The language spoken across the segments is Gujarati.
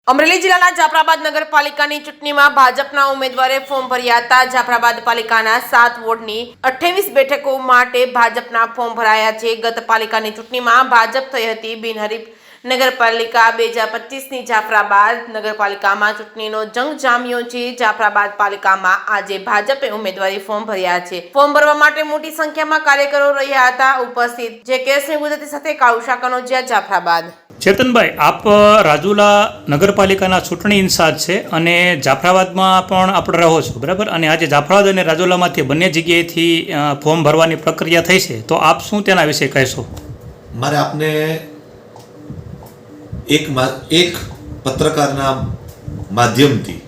અમરેલી જિલ્લાના જાફરાબાદ નગરપાલિકાની ચૂંટણીમાં ભાજપના ઉમેદવારે ફોર્મ ભર્યા હતા। જાફરાબાદ પાલિકાના 7 વોર્ડની 28 બેઠકો માટે ભાજપના ફોર્મ ભરાયા છે। ગત પાલિકાની ચૂંટણીમાં ભાજપ થઈ હતી બિનહરીફ નગરપાલિકા 2025ની જાફરાબાદ નગરપાલિકામાં ચૂંટણીનો જંગ જામ્યો છે। જાફરાબાદ પાલિકામાં આજે ભાજપે ઉમેદવારી ફોર્મ ભર્યા છે। ફોર્મ ભરવા માટે મોટી સંખ્યામાં કાર્યકરો રહ્યા હતા। ઉપસ્થિત જે કેસની ગુજરાતી સાથે કાળુશા કનોજિયા, જાફરાબાદ। ચેતનભાઈ, આપ રાજુલા નગરપાલિકાના ચૂંટણી ઇન્ચાર્જ છે અને જાફરાબાદમાં પણ આપણે રહો છો, બરાબર? અને આજે જાફરાબાદ અને રાજુલામાંથી બંને જગ્યાએથી ફોર્મ ભરવાની પ્રક્રિયા થઈ છે, તો આપ શું તેના વિશે કહેશો? મારે આપને એક પત્રકારના માધ્યમથી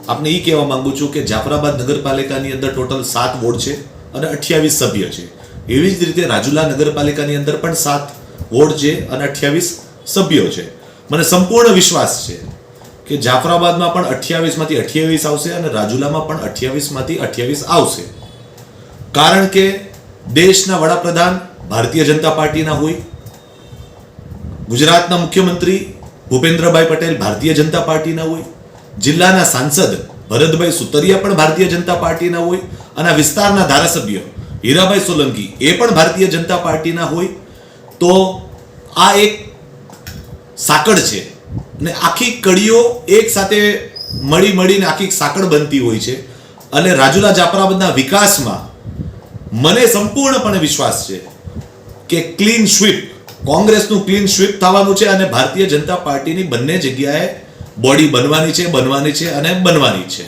આપને એ કહેવા માંગુ છું કે જાફરાબાદ નગરપાલિકાની અંદર ટોટલ 7 વોર્ડ છે અને 28 સભ્ય છે। એવી જ રીતે રાજુલા નગરપાલિકાની અંદર પણ 7 વોર્ડ છે અને 28 સભ્યો છે। મને સંપૂર્ણ વિશ્વાસ છે કે જાફરાબાદમાં પણ 28માંથી 28 આવશે અને રાજુલામાં પણ 28માંથી 28 આવશે, કારણ કે દેશના વડાપ્રધાન ભારતીય જનતા પાર્ટીના હોય, ગુજરાતના મુખ્યમંત્રી ભૂપેન્દ્રભાઈ પટેલ ભારતીય જનતા પાર્ટીના હોય, જિલ્લાના સાંસદ ભરતભાઈ સુતરિયા પણ ભારતીય જનતા પાર્ટીના હોય અને વિસ્તારના ધારાસભ્ય હીરાભાઈ સોલંકી એ પણ ભારતીય જનતા પાર્ટીના હોય। તો આ એક સાંકળ છે અને આખી કડીઓ એક સાથે મળીને આખી સાંકળ બનતી હોય છે અને રાજુલા જાફરાબાદના વિકાસમાં મને સંપૂર્ણપણે વિશ્વાસ છે કે ક્લીન સ્વીપ, કોંગ્રેસનું ક્લીન સ્વીપ થવાનું છે અને ભારતીય જનતા પાર્ટીની બંને જગ્યાએ બોડી બનવાની છે અને બનવાની છે।